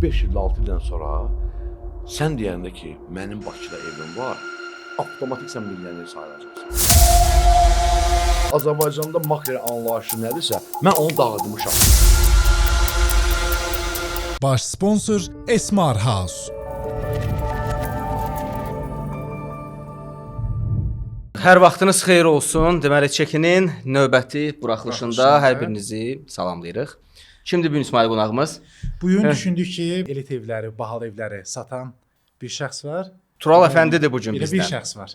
5 il, 6 ildən sonra sən deyəndə ki, mənim Bakıda evim var, avtomatik sən milyoner sayılacaqsan. Azərbaycanda makro anlayışı nədirsə, mən onu dağıtmışam. Baş sponsor Esmar House. Hər vaxtınız xeyir olsun. Deməli, çəkinin növbəti buraxılışında hər birinizi salamlayırıq. Şimdi bugün İsmail qonağımız. Bugün düşündük ki, elit evləri, bahalı evləri satan bir şəxs var. Tural Əfəndi də bugün Bir bizdən. şəxs var.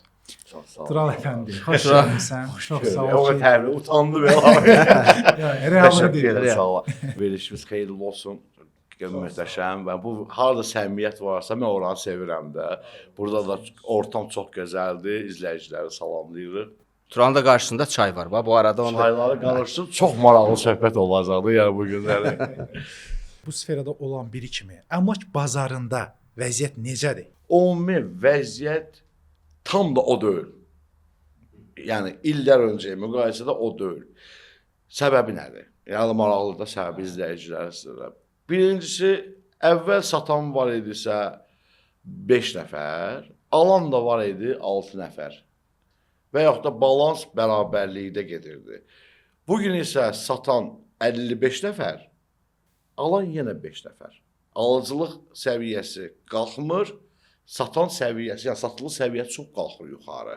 Çox sağ ol. Tural Əfəndi. Xoş gəlmisən. Çox sağ ol. O təbii utandı belə. Reallığı deyil. Təşəkkür sağ ol. Verilişimiz xeyirli olsun. Möhtəşəm və bu harda səmimiyyət varsa mən oranı sevirəm də. Burada da ortam çox gözəldir. İzləyiciləri salamlayırıq. Turanın da qarşısında çay var. Bu arada onu Çayları qarışsın. Çox maraqlı söhbət olacaqdı yəni bu günləri. Bu sferada olan biri kimi əmlak bazarında vəziyyət necədir? Ümumi vəziyyət tam da o deyil. Yəni illər öncəyə müqayisədə o deyil. Səbəbi nədir? Yəni maraqlı da səbəbi izləyiciləri sizə. Birincisi, əvvəl satan var idisə 5 nəfər, alan da var idi 6 nəfər. Və yaxud da balans bərabərlikdə gedirdi. Bugün isə satan 55 nəfər, alan yenə 5 nəfər. Alıcılıq səviyyəsi qalxmır, satan səviyyəsi, yəni satılıq səviyyəsi çox qalxır yuxarı.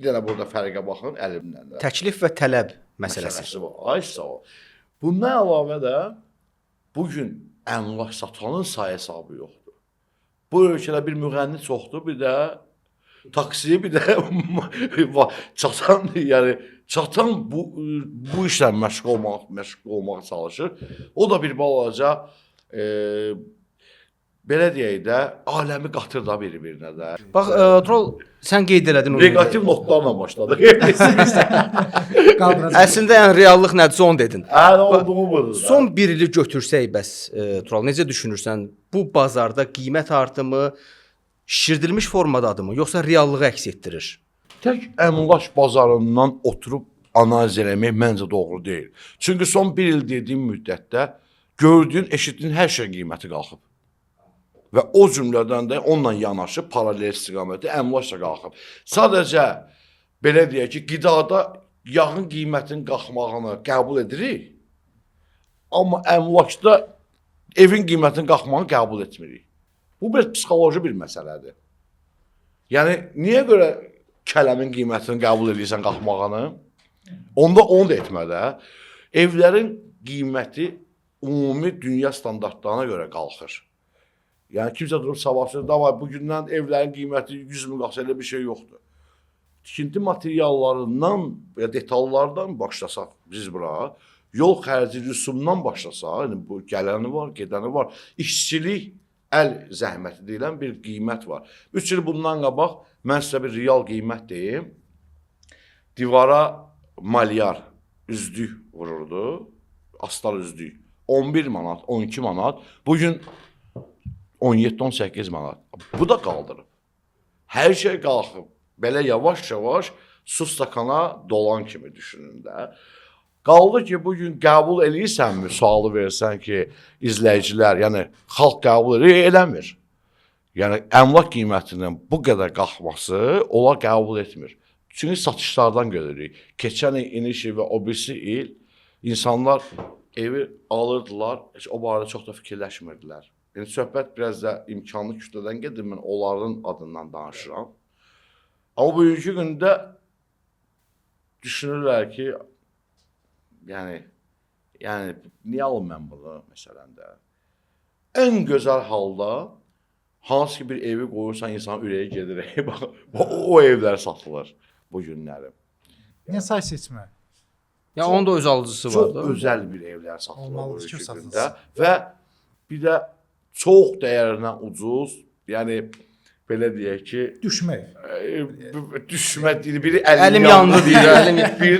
Yenə burada fərqə baxın əlimdən də. təklif və tələb məsələsi. var. Ay sağ ol. Bundan əlavə də bugün əmlak satanın sayı hesabı yoxdur. Bu ölkədə bir müğənni çoxdur, bir də taksiyə, bir də çatan, yəni çatan bu işlə məşğul olmağa çalışır. O da bir balaca belə deyək də, aləmi qatır da bir-birinə də. Bax, Tural, sən qeyd elədin onu. Negativ notlarla başladıq. Əslində yəni reallıq nədirsə onu dedin. Nə olduğu budur. Son bir ili götürsək bəs, Tural, necə düşünürsən? Bu bazarda qiymət artımı şişirdilmiş formadadırmı, yoxsa reallığı əks etdirir? Tək əmlak bazarından oturub analiz eləmək məncə doğru deyil. Çünki son bir il dediyim müddətdə gördüyün, eşitdiyin hər şey qiyməti qalxıb. Və o cümlədən də onunla yanaşı paralel istiqaməti əmlak da qalxıb. Sadəcə belə deyək ki, qidada yağın qiymətin qalxmağını qəbul edirik. Amma əmlakda evin qiymətinin qalxmağını qəbul etmirik. Bu bir psixoloji bir məsələdir. Yəni niyə görə kələmin qiymətini qəbul edirsən qalxmağını? Onda onu da etmədə evlərin qiyməti ümumi dünya standartlarına görə qalxır. Yəni kimsə durub savaşır, davay bugündən evlərin qiyməti 100 min qalxsa elə bir şey yoxdur. Tikinti materiallarından və detallardan başlasaq biz bura, yol xərci rüsumdan başlasaq, yəni bu gələni var, gedəni var, işçilik, əl zəhməti deyilən bir qiymət var. 3 il bundan qabaq mən sizə bir real qiymət deyim. Divara malyar üzdük vururdu, astar üzdük. 11 manat, 12 manat. Bugün 17-18 manat. Bu da qaldırıb. Hər şey qalxıb. Belə yavaş-yavaş su stakana dolan kimi düşünün də. Qaldı ki, bugün qəbul eləyirsənmi, sualı versən ki, izləyicilər, yəni xalq qəbul eləmir. Yəni əmlak qiymətinin bu qədər qalxması ola qəbul etmir. Çünki satışlardan görürük. Keçən il, iniş il və o birisi il insanlar evi alırdılar, heç o barədə çox da fikirləşmirdilər. Yəni söhbət biraz da imkanlı kütlədən gedir, mən onların adından danışıram. Amma bugünkü gündə düşünürlər ki, yəni niyə alım mən bunu məsələn də? Ən gözəl halda hansı ki bir evi qoyursan insanın ürəyi gedir. o evlər satılır bu günləri. Nə say seçmə? Ya onun da öz alıcısı var Çox da. özəl bir evlər satılır Olmalı bu ki, gündə satılsın. və bir də çox dəyərinə ucuz, yəni belə deyək ki, Düşmək. düşmə deyir, biri Əlim yandı deyir, biri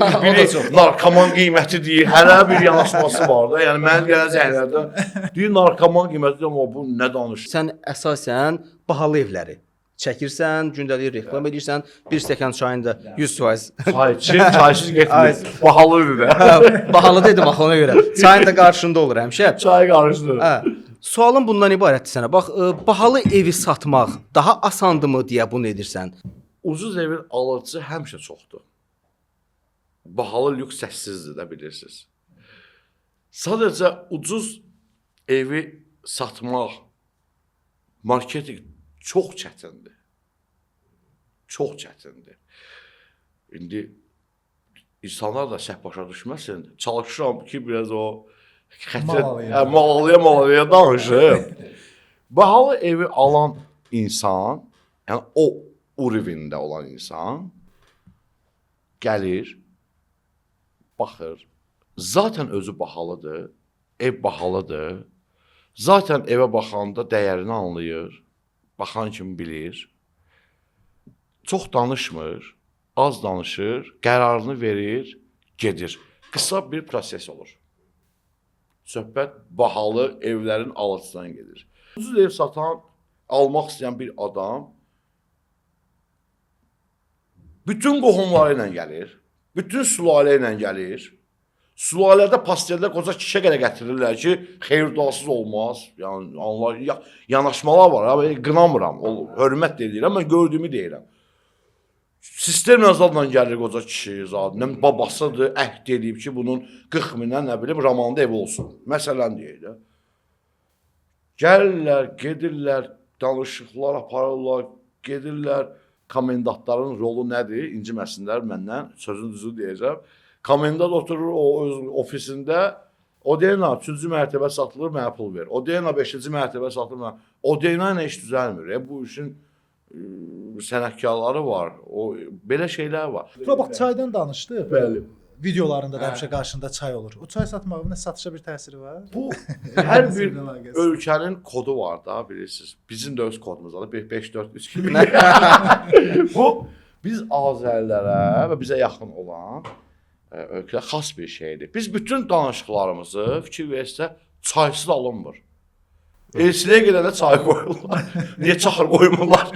narkoman qiyməti deyir, hələ bir yanaşması var da, yəni mən gələcəklərdə deyir narkoman qiyməti, amma bu nə danışır? Sən əsasən bahalı evləri çəkirsən, gündəlik reklam edirsən, bir stəkan çayın da 100%. Çaysız getmir, bahalıdır da. Bahalı dedim axı ona görə. Çayın da qarşında olur həmişə. Çay qarışdır. Hə. Sualım bundan ibarətdir sənə. Bax, bahalı evi satmaq daha asandımı deyə bunu edirsən? Ucuz evin alıcısı həmişə çoxdur. Bahalı lüks səssizdir də bilirsiniz. Sadəcə ucuz evi satmaq, marketinq çox çətindir. Çox çətindir. İndi insanlar da səhv başa düşməsin. Çalışıram ki, biraz o malalıya danışım. Bahalı evi alan insan, yəni o urivində olan insan gəlir, baxır, zaten özü bahalıdır, ev bahalıdır, zaten evə baxanda dəyərini anlayır, baxan kimi bilir, çox danışmır, az danışır, qərarını verir, gedir. Qısa bir proses olur. Söhbət bahalı evlərin alıcısından gedir. Ucuz ev satan, almaq istəyən bir adam bütün qohumları ilə gəlir, bütün sülalə ilə gəlir. Sülalədə pasteldə qoca kişə qədər gətirirlər ki, xeyir-duasız olmaz. Yəni yanaşmalar var, amma qınamıram, hörmət edirəm, mən gördüyümü deyirəm. Sistem yazarla gəlir qoca kişi zadının babasıdır, əhd edib ki, bunun 40 mindən nə bilim Ramanda ev olsun. Məsələn deyək də. Gəlirlər, gedirlər, danışıqlar aparırlar, gedirlər. Komendantların rolu nədir? İnciməsinlər məndən, sözün düzü deyəcəm. Komendant oturur o öz ofisində, o deyina 3-cü mərtəbə satılır, mənə pul ver. O deyina 5-ci mərtəbə satılır, mənə. O deyina nə iş düzəlmir. Bu işin sənətkarları var, belə şeylər var. Bura bax, çaydan danışdıq. Bəli. Videolarında da həmişə qarşında çay olur. O çay satmağının satışa bir təsiri var? Bu hər bir ölkənin kodu var da, bilirsiniz. Bizim də öz kodumuz var, 5-4-3 kimi. Bu, biz Azərilərə və bizə yaxın olan ölkədə xas bir şeydir. Biz bütün danışıqlarımızı fikir versə, çaysız alınmır. Elçiliyə gedəndə çay qoyurlar. Niyə çaxır qoymurlar?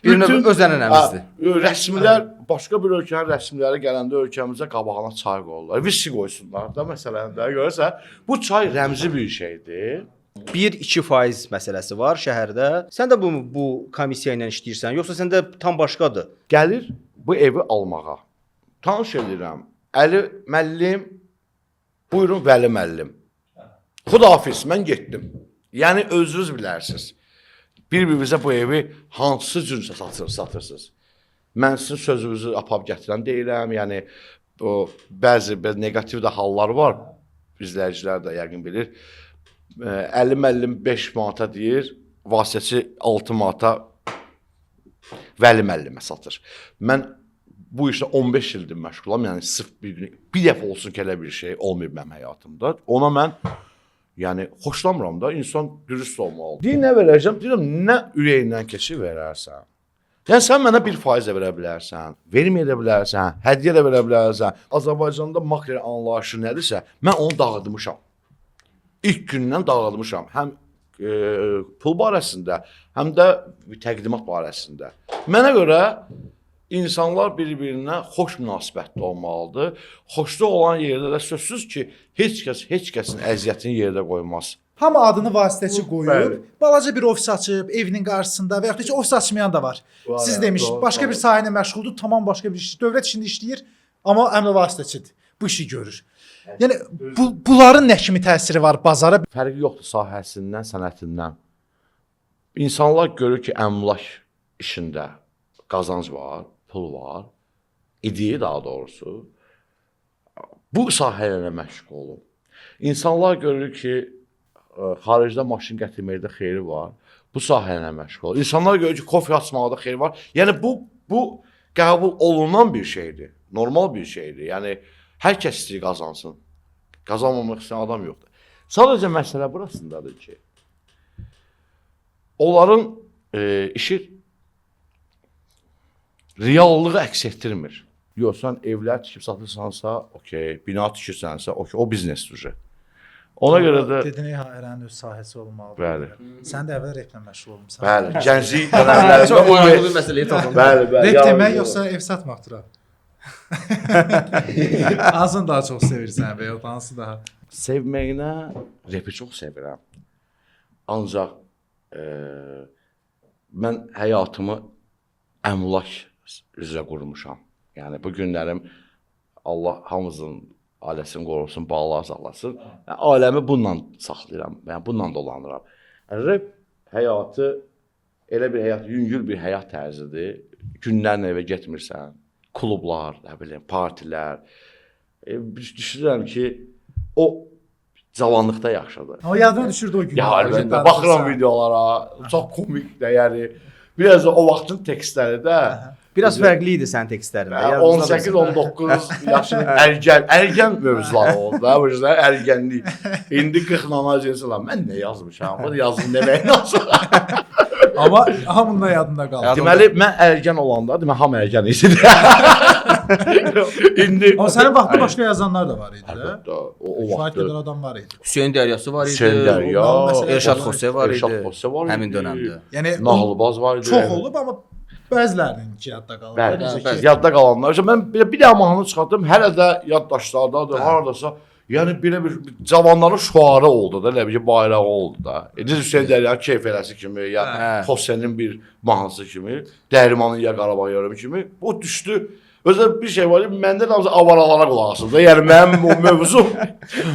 Bir növ öz ənənəmizdir. Rəsmilər, başqa bir ölkənin rəsmləri gələndə ölkəmizə qabağına çay qoyurlar. Viski qoysunlar da məsələn də görürsən. Bu çay rəmzi bir şeydir. 1-2% məsələsi var şəhərdə. Sən də bu komissiya ilə işləyirsən, yoxsa səndə tam başqadır? Gəlir bu evi almağa. Tanış edirəm. Əli müəllim, buyurun Vəli müəllim. Xudahafiz, mən getdim. Yəni özünüz bilərsiniz. Bir-birinizə bu evi hansı cürsə satırsınız. Mən sizin sözünüzü apab gətirən deyirəm. Yəni bəzi negativ də hallar var. İzləyicilər də yəqin bilir. 50 müəllim 5 manata deyir, vasitəçi 6 manata Vəli müəllimə satır. Mən bu işlə 15 ildir məşğulam. Yəni sırf bir dəfə olsun ki, elə bir şey olmayıb mənim həyatımda. Ona mən xoşlamıram da, insan dürüst olmalıdır. Deyir, nə verəcəm? Deyirəm, nə ürəyindən keçir verərsən. Yəni, sən mənə 1% də verə bilərsən, verməyə də bilərsən, hədiyyə də verə bilərsən. Azərbaycanda makler anlayışı nədirsə, mən onu dağıtmışam. İlk gündən dağıtmışam. Həm pul barəsində, həm də təqdimat barəsində. Mənə görə İnsanlar bir-birinə xoş münasibətli olmalıdır. Xoşluq olan yerdə də sözsüz ki, heç kəsin əziyyətini yerdə qoymaz. Hamı adını vasitəçi qoyur, balaca bir ofis açıb, evinin qarşısında və yaxud da ofis açmayan da var. Siz demişsiniz, başqa bir sahə ilə məşğuldur, tamam başqa bir iş. Dövlət işində işləyir, amma əmrə vasitəçidir. Bu işi görür. Yəni, bunların nə kimi təsiri var bazara? Fərqi yoxdur sahəsindən, sənətindən. İnsanlar görür ki, əmlak işində qazanc var, pul var, idi daha doğrusu. Bu sahələrlə məşğul olun. İnsanlar görür ki, xaricdə maşın gətirməkdə xeyri var, bu sahələrlə məşğul olun. İnsanlar görür ki, kofe açmaqda xeyri var. Yəni, bu qəbul olunan bir şeydir, normal bir şeydir. Yəni, hər kəs istəyir qazansın. Qazanmamaq istəyən adam yoxdur. Sadəcə məsələ burasındadır ki, onların işi reallığı əks etdirmir. Yox, sən evlər tikib satırsansa, okey, bina tikirsənsə, okey, o biznesdir. Ona görə də... Dedin, hərənin öz sahəsi olmalıdır. Bəli. Sən də əvvəl replə məşğul olmuşsan. Bəli, gənclik dönəmlərində... Çox maraqlı bir məsələyə toxundun. Bəli. Rep demək, yoxsa ev satmaqdır? Hansını daha çox sevirsən və yox, hansı daha? Sevməyinə repi çox sevirəm. Ancaq mən həyatımı əmlak üzrə qurmuşam. Yəni bu günlərim Allah hamımızın ailəsini qorusun, bağlar saxlasın. Yəni, ailəmi bununla saxlayıram, yəni bununla dolanıram. Rep həyatı elə bir həyat, yüngül bir həyat tərzidir. Günlərlə evə getmirsən, klublar, nə bilim, partilər. Düşünürəm ki, o cavanlıqda yaxşıdır. Amma yadına düşürdü o gün. Ya əlbəttə, baxıram videolara, çox komik də, yəni. Biraz da o vaxtın tekstləri də Biraz fərqli idi sənin tekstlərində. 18-19 yaşın ərgən mövzuları oldu da, bu yüzden ərgənlik. İndi 40 nanacınsı lan, mən nə yazmışam, bu yazım demək nasıl? Amma hamının da yadında qaldı. Deməli, mən ərgən olanda, demək, ham ərgən isidir. İndi... Amma sənin vaxtda başqa yazanlar da var idi də. Əlbəttə, o Kifayət vaxtda... qədər adam var idi. Hüseyn Dəryası var idi. Hüseyn Dərya, Erşad Xose var idi. Erşad Xose var idi. Həmin dönəmdə. Yəni, Nağılbaz var idi. çox olub, amma bəzilərinin yadda qalır. Bəli, yadda qalanlar. Mən bir də mahnı çıxartdım, hələ də yaddaşlardadır, haradasa. Yəni belə bir cavanların şüarı oldu da, elə bir bayrağı oldu da. Necə Hüseyn Dəryanın Keyf eləsi kimi, ya Xosenin bir mahnısı kimi, Dərmanın ya Qarabağ yarımı kimi, o düşdü. Özdə bir şey var, məndə namazı avaralara qulaq asıldı. Yəni mənim o mövzum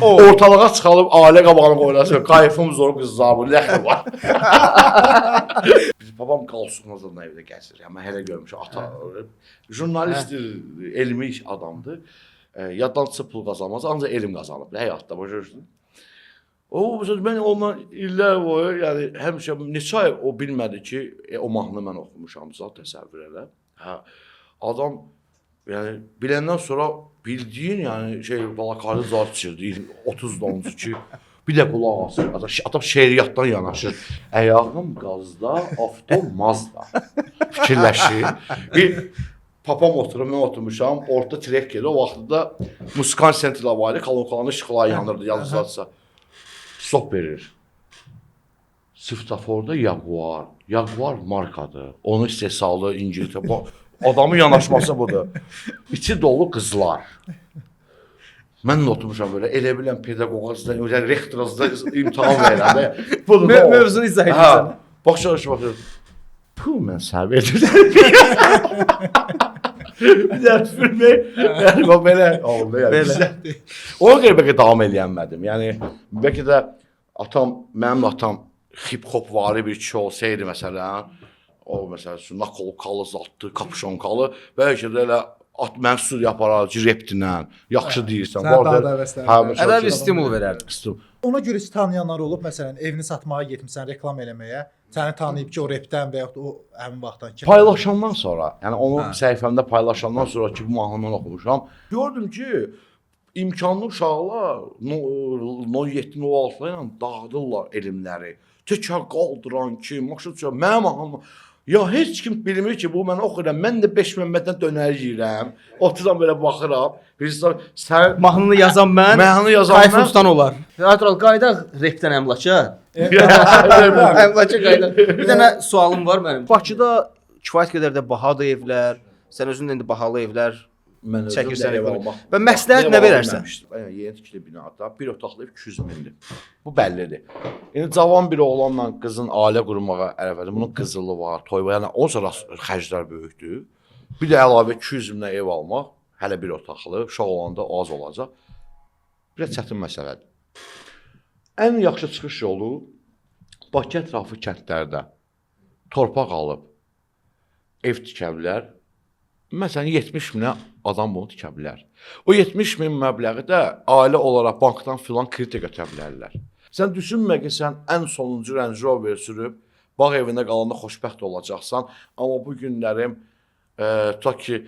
ortalığa çıxalıb ailə qabağına qoyulasın. Kayfım zor qızlar, bu ləxri var. Babam qalsınızla evdə gəzir. Yəni, mən hələ görmüşəm, ata, jurnalistdir, elmi iş adamdır. Yaddançı pul qazanmaz, ancaq elm qazanıb həyatda, başa. O, mən ondan illər boyu, yəni həmişə neçə ay o bilmədi ki, o mahnı mən oxumuşam, təsəvvür elə. Adam, yəni biləndən sonra bildiyin, yəni balakali zat içirdi, 30-da ki, bir də qulaq asır, adam şeiriyyatdan yanaşır. Əyağım qazda, avtom mazda fikirləşir. Papam oturur, mən oturmuşam, orta trek gedir, o vaxtda musikan sentila var idi, kalonkalanın işıqları yanırdı, yazıcılarsa. Stop verir. Svetoforda Jaguar markadır, onun istehsalı İngiltərə, adamın yanaşması budur. İçi dolu qızlar. Mən də oturmuşam böyle, elə bilən pedagogazda, rektorazda imtihan verirəm. Mövzunu izah edirsən. Baxışa, puh, mən səhv edirəm. Bir də filmi, yəni o belə oldu, yəni. Ona görə bəlkə davam eləyənmədim. Yəni, bəlkə də mənim atam hip-hop vari bir kişi olsaydı, məsələn, o, məsələn, nakol-kalı zatdı, kapşonkalı, bəlkə də elə mən studiya apararcı repdinlə, yaxşı deyirsən. Sən daha da həvəslənir. Ədə bir stimul verərdi. Ona görə tanıyanlar olub, məsələn, evini satmağa getmişsən, reklam eləməyə, səni tanıyıb ki, o repdən və yaxud o həmin vaxtdan ki. Paylaşandan sonra, yəni onu səhifəmdə paylaşandan sonra ki, bu mahnını oxumuşam, gördüm ki, imkanlı uşaqlar 17-16 ilə dağıdırlar elmləri. Təkər qaldıran ki, maşın mənim mahnım. Ya heç kim bilmir ki, bu mən oxuyuram. Mən də 5 Məmməddən dönər yeyirəm. Oturam belə baxıram. Birisi sən mahnını yazan mən, Kayfı tutan olar. Natural qaydaq repdən əmlaka. Əmlaka qaydaq. Bir dənə sualım var mənim. Bakıda kifayət qədər də bahadır evlər. Sən özün də indi bahalı evlər çəkirsən ev almaq. Və məsləhət nə verərsən? Yeni tikili binada bir otaqlı ev 200 mindir. Bu bəllidir. Yəni cavan bir oğlanla qızın ailə qurmağa ərəfədir. Bunun qızılı var, toy var. Yəni o zaman xərclər böyükdür. Bir də əlavə 200 minə ev almaq, hələ bir otaqlı, uşaq olanda az olacaq. Bir çətin məsələdir. Ən yaxşı çıxış yolu Bakı ətrafı kəndlərdə torpaq alıb ev tikə bilər. Məsələn, 70 minə adam bunu tikə bilər. O 70 min məbləği də ailə olaraq bankdan filan kredit götürə bilərlər. Sən düşünmə ki, sən ən sonuncu Range Rover sürüb, bağ evində qalanda xoşbəxt olacaqsan. Amma bu günlərim, tutaq ki,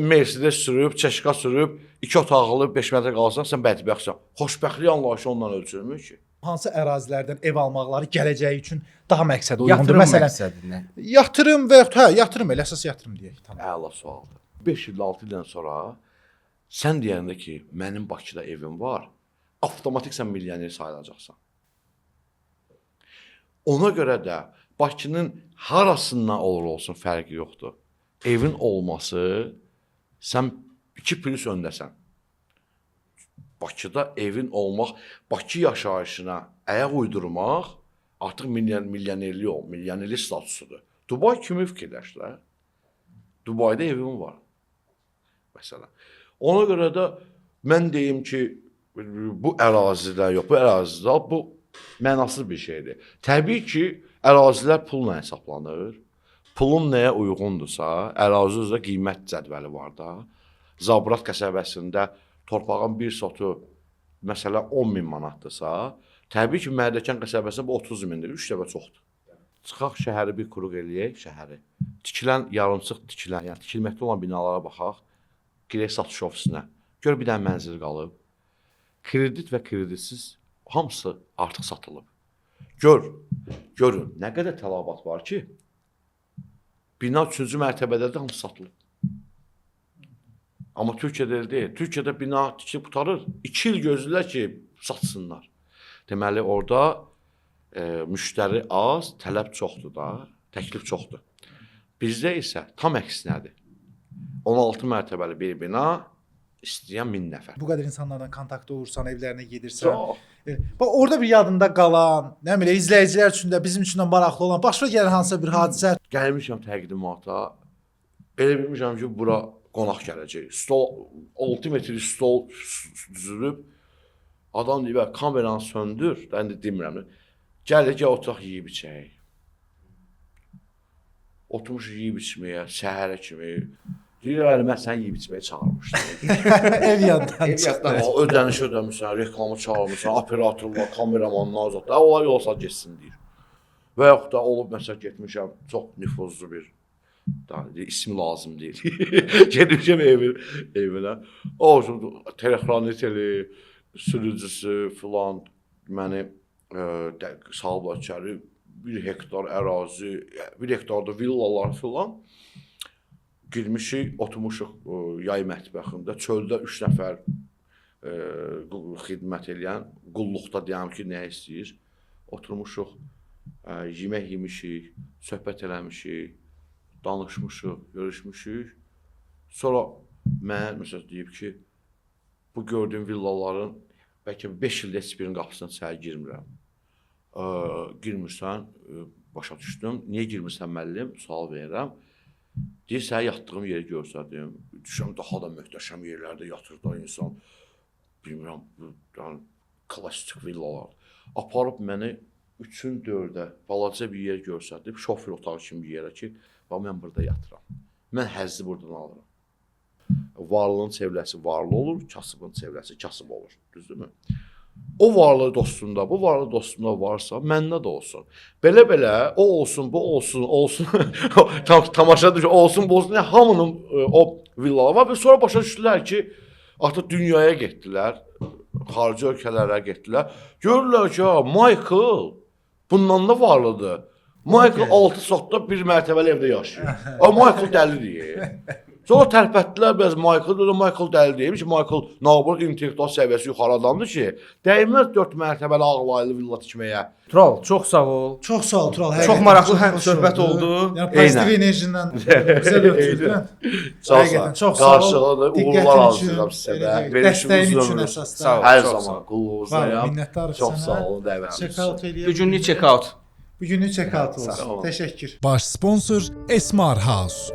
Mercedes sürüb, Çeşka sürüb, 2 otaqlı 5 metrə qalsan, sən bədbəxtsən. Xoşbəxtlik anlayışı ondan ölçülmür ki. Hansı ərazilərdən ev almaqları gələcəyi üçün daha məqsəd uyğundur. Yatırım Məsələn, məqsədinə. yatırım və yaxud yatırım elə əsas yatırım deyək. Əla sualdır. 5 il, 6 ildən sonra sən deyəndə ki, mənim Bakıda evim var, avtomatik sən milyoner sayılacaqsan. Ona görə də Bakının harasından olur olsun fərqi yoxdur. Evin olması, sən 2+ öndəsən. Bakıda evin olmaq, Bakı yaşayışına ayaq uydurmaq Artıq milyonerlik o, milyonerlik statusudur. Dubay kimi fikirləşdilər? Dubayda evim var. Məsələn. Ona görə də mən deyim ki, bu ərazilər yox, bu ərazilər bu mənasız bir şeydir. Təbii ki, ərazilər pulla hesablanır. Pulun nəyə uyğundursa, ərazi üzrə qiymət cədvəli var da. Zabrat qəsəbəsində torpağın bir sotu məsələn 10.000 manatdırsa, təbii ki, Mərdəkan qəsəbəsində bu 30.000-dir, 3 dəfə çoxdur. Çıxaq şəhəri bir quruq eləyək, şəhəri. Tikilən, yarımçıq tikilən, yəni tikilməkdə olan binalara baxaq, girək satış ofisinə. Gör bir dənə mənzil qalıb. Kredit və kreditsiz hamısı artıq satılıb. Görün, nə qədər tələbat var ki, bina 3-cü mərtəbədə də hamısı satılıb. Amma Türkiyədə elə deyil. Türkiyədə bina tikilib qutarır, 2 il gözləyirlər ki, satsınlar. Deməli, orada müştəri az, tələb çoxdur da, təklif çoxdur. Bizdə isə tam əksinədir. 16 mərtəbəli bir bina istəyən 1000 nəfər. Bu qədər insanlarla kontaktda olursan, evlərinə gedirsən. Bax orada bir yadında qalan, nə bilim, izləyicilər üçün də bizim üçün də maraqlı olan, başına gələn hansısa bir hadisə. Gəlmişəm təqdimata. Elə bilmişəm ki, bura qonaq gələcək. Stol 6 metrlik stol düzülüb. Adam deyir, kameranı söndür. Mən də demirəm. Gəl oturaq yeyib içək. Oturmuş yeyib içməyə, səhərə kimi. Deyir, mən sən yeyib içməyə çağırmışdım. Ev yaddan çıxdı. Ödəniş ödəmişsən, reklamı çağırmışsan, operatorlar, kameramanlar zətlər. Onlar yolsa geçsin deyir. Və yaxud da olub məsələn getmişəm, çox nüfuzlu bir ismi lazım deyil. Getmişəm evinə. O telefoniteli, sürücüsü filan məni salıb içəri 1 hektar ərazi, 1 hektarda villalar filan. Girmişik, oturmuşuq yay mətbəxində, çöldə 3 nəfər xidmət eləyən, qulluqda deyəm ki, nə istəyir. Oturmuşuq, yemək yemişik, söhbət eləmişik, danışmışıq, görüşmüşük. Sonra mən məsələn deyib ki, bu gördüyüm villaların bəlkə 5 ildə heç birinin qapısına içəri girmirəm. Girmirsən, başa düşdüm. Niyə girmirsən müəllim? Sual verirəm. Deyir, sənə yatdığım yeri görsədim. Düşəm, daha da möhtəşəm yerlərdə yatır da insan. Bilmirəm, klassik villalar. Aparıb məni 3-ün 4-ə balaca bir yer görsədib, şofer otağı kimi bir yerə ki, mən burada yatıram. Mən həzzi buradan alıram. Varlığın çevrəsi varlı olur, kasıbın çevrəsi kasıb olur. Düzdürmü? O varlı dostunda, bu varlı dostunda varsa, məndə də olsun. Belə-belə, o olsun, bu olsun, tamaşa düşür, olsun, bu olsun, hamının o villalar var. Və sonra başa düşdülər ki, artıq dünyaya getdilər, xarici ölkələrə getdilər. Görürlər ki, Michael bundan da varlıdır. Michael 6 sotda bir mərtəbəli evdə yaşayır. Michael dəlidir. Sonra tərpətdilər biraz Michael dəli deymiş ki, Michael nabur intellektual səviyyəsi yuxarı adamdır ki, dəyməz 4 mərtəbəli ağlaylı villa tikməyə. Tural, çox sağ ol. Çox sağ ol Tural. Çox maraqlı söhbət oldu. Yəni pozitiv enerjindən bizə götürdün. Çox sağ ol. Qarşılıqlı uğurlar arzulayıram sizə də. Dəstəyin üçün əsasda. Hər zaman qulluğunuzdayam. Minnətdarıq Çox sənə. sağ olun dəvətiniz üçün. Bugünlük check-out. Bugünlük check-out olsun. Təşəkkür. Baş sponsor Esmar House.